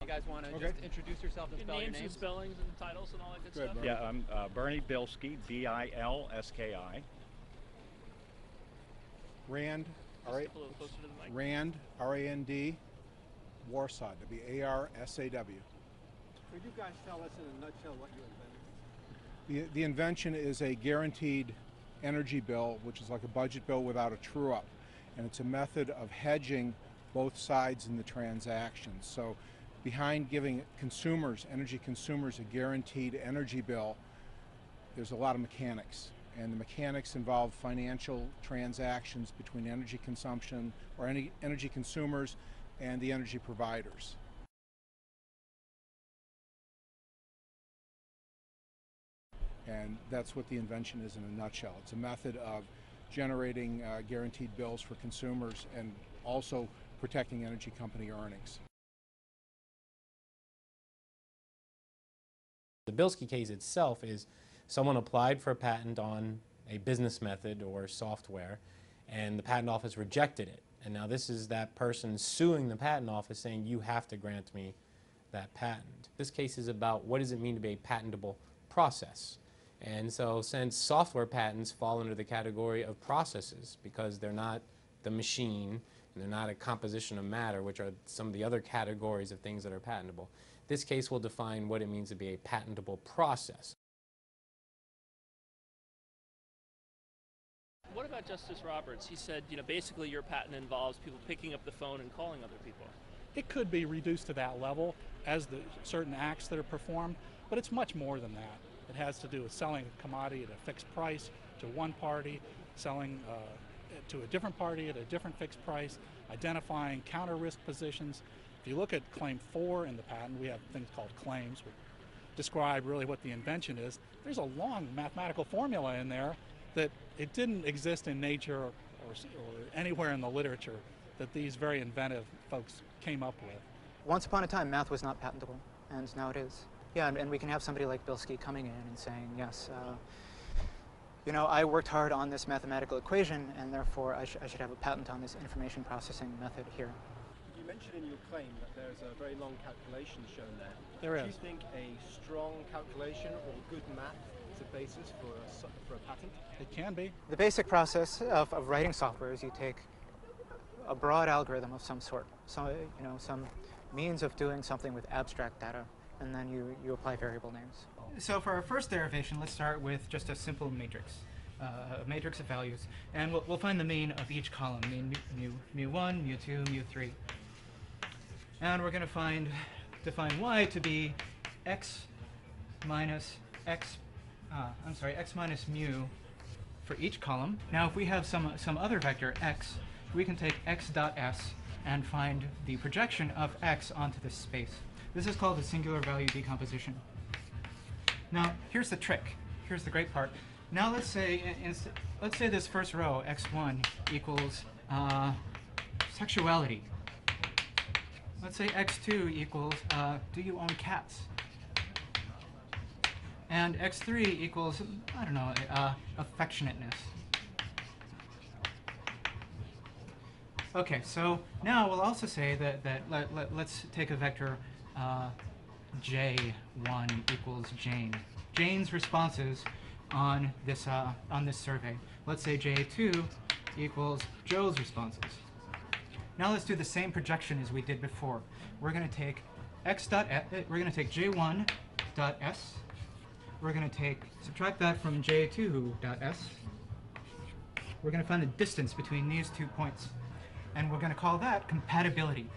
You guys want to just introduce yourself and spell your names and names? spellings and titles and all that good Good, stuff? Bernie. Yeah, I'm Bernie Bilski, Bilski. Rand, Just a little closer to the mic. Rand, R-A-N-D, Warsaw, W-A-R-S-A-W. Could you guys tell us in a nutshell what you invented? The invention is a guaranteed energy bill, which is like a budget bill without a true-up. And it's a method of hedging both sides in the transaction. So behind giving consumers, energy consumers, a guaranteed energy bill, there's a lot of mechanics. And the mechanics involve financial transactions between energy consumption or energy consumers and the energy providers. And that's what the invention is in a nutshell. It's a method of generating guaranteed bills for consumers and also protecting energy company earnings. The Bilski case itself is someone applied for a patent on a business method or software, and the patent office rejected it. And now this is that person suing the patent office saying, you have to grant me that patent. This case is about what does it mean to be a patentable process. And so since software patents fall under the category of processes because they're not the machine and they're not a composition of matter, which are some of the other categories of things that are patentable, this case will define what it means to be a patentable process. What about Justice Roberts? He said, basically your patent involves people picking up the phone and calling other people. It could be reduced to that level as the certain acts that are performed, but it's much more than that. It has to do with selling a commodity at a fixed price to one party, selling to a different party at a different fixed price, identifying counter risk positions. If you look at Claim 4 in the patent, we have things called claims, which describe really what the invention is. There's a long mathematical formula in there that it didn't exist in nature or anywhere in the literature that these very inventive folks came up with. Once upon a time, math was not patentable, and now it is. Yeah, and we can have somebody like Bilski coming in and saying, yes, I worked hard on this mathematical equation, and therefore I should have a patent on this information processing method here. You mentioned in your claim that there's a very long calculation shown there. There is. Do you think a strong calculation or good math is a basis for a patent? It can be. The basic process of writing software is you take a broad algorithm of some sort, so, some means of doing something with abstract data, and then you apply variable names. So for our first derivation, let's start with just a simple matrix, a matrix of values, and we'll find the mean of each column, mean mu1, mu2, mu3. And we're going to define y to be x minus mu for each column. Now if we have some other vector x, we can take x dot s and find the projection of x onto this space. This is called the singular value decomposition. Now here's the trick. Here's the great part. Now let's say this first row, x1, equals sexuality. Let's say x2 equals do you own cats? And x3 equals, I don't know, affectionateness. Okay, so now we'll also say that let's take a vector J1 equals Jane. Jane's responses on this survey. Let's say J2 equals Joe's responses. Now let's do the same projection as we did before. We're going to take J1 dot s. We're going to subtract that from J2 dot s. We're going to find the distance between these 2 points, and we're going to call that compatibility.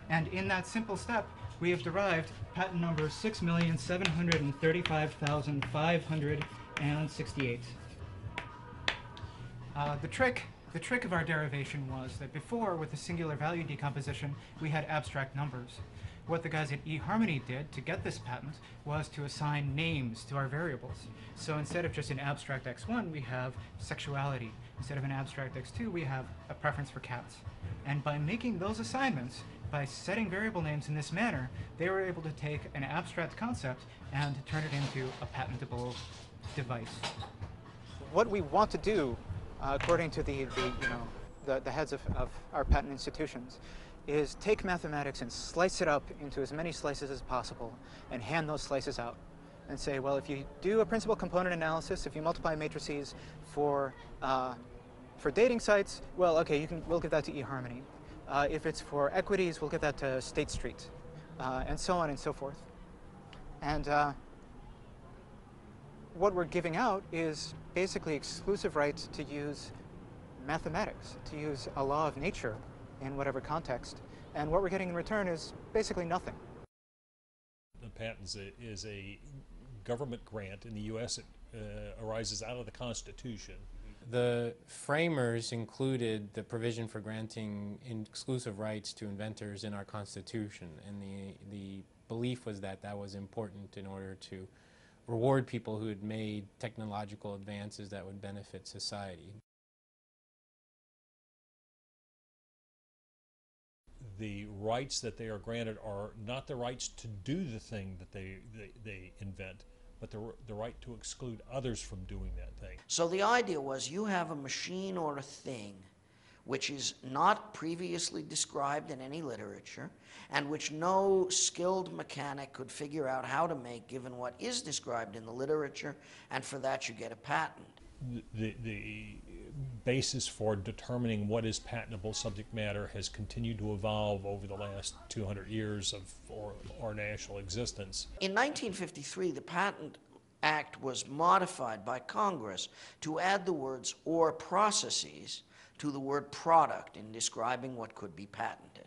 And in that simple step, we have derived patent number 6,735,568. The trick of our derivation was that before, with the singular value decomposition, we had abstract numbers. What the guys at eHarmony did to get this patent was to assign names to our variables. So instead of just an abstract x1, we have sexuality. Instead of an abstract x2, we have a preference for cats. And by making those assignments, by setting variable names in this manner, they were able to take an abstract concept and turn it into a patentable device. What we want to do, according to the heads of our patent institutions, is take mathematics and slice it up into as many slices as possible and hand those slices out and say, well, if you do a principal component analysis, if you multiply matrices for dating sites, well, okay, we'll give that to eHarmony. If it's for equities, we'll give that to State Street, and so on and so forth. And what we're giving out is basically exclusive rights to use mathematics, to use a law of nature in whatever context. And what we're getting in return is basically nothing. The patents is a government grant in the U.S. It arises out of the Constitution. The framers included the provision for granting exclusive rights to inventors in our Constitution, and the belief was that that was important in order to reward people who had made technological advances that would benefit society. The rights that they are granted are not the rights to do the thing that they invent, but the right to exclude others from doing that thing. So the idea was you have a machine or a thing which is not previously described in any literature and which no skilled mechanic could figure out how to make given what is described in the literature, and for that you get a patent. The basis for determining what is patentable subject matter has continued to evolve over the last 200 years of our national existence. In 1953, the Patent Act was modified by Congress to add the words "or processes" to the word "product" in describing what could be patented.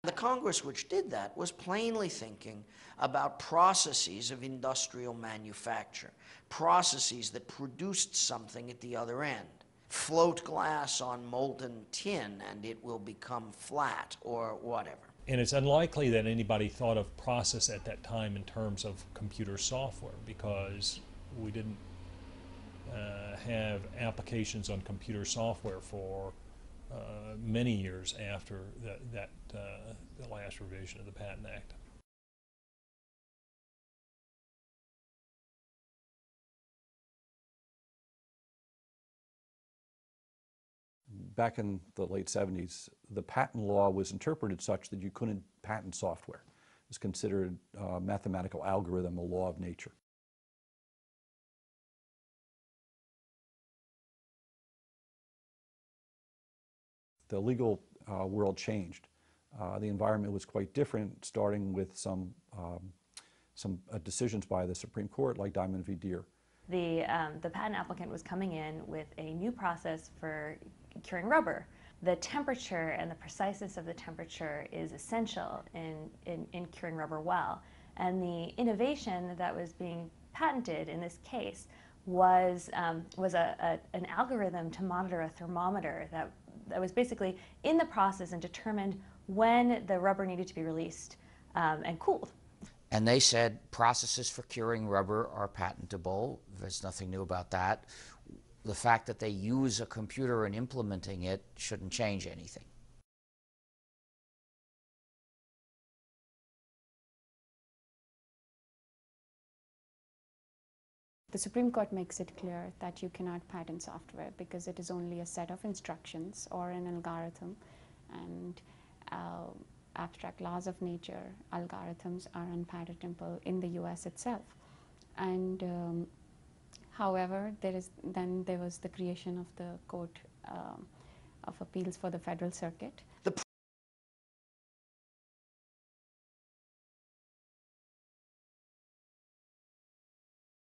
The Congress which did that was plainly thinking about processes of industrial manufacture, processes that produced something at the other end. Float glass on molten tin and it will become flat, or whatever. And it's unlikely that anybody thought of process at that time in terms of computer software, because we didn't have applications on computer software for many years after the last revision of the Patent Act. Back in the late 70s, the patent law was interpreted such that you couldn't patent software. It was considered a mathematical algorithm, a law of nature. The legal world changed. The environment was quite different, starting with some decisions by the Supreme Court, like Diamond v. Deere. The patent applicant was coming in with a new process for curing rubber. The temperature and the preciseness of the temperature is essential in curing rubber well. And the innovation that was being patented in this case was an algorithm to monitor a thermometer that was basically in the process and determined when the rubber needed to be released and cooled. And they said processes for curing rubber are patentable. There's nothing new about that. The fact that they use a computer in implementing it shouldn't change anything. The Supreme Court makes it clear that you cannot patent software because it is only a set of instructions or an algorithm, and abstract laws of nature, algorithms are unpatentable in the US itself. And however, there was the creation of the Court of Appeals for the Federal Circuit.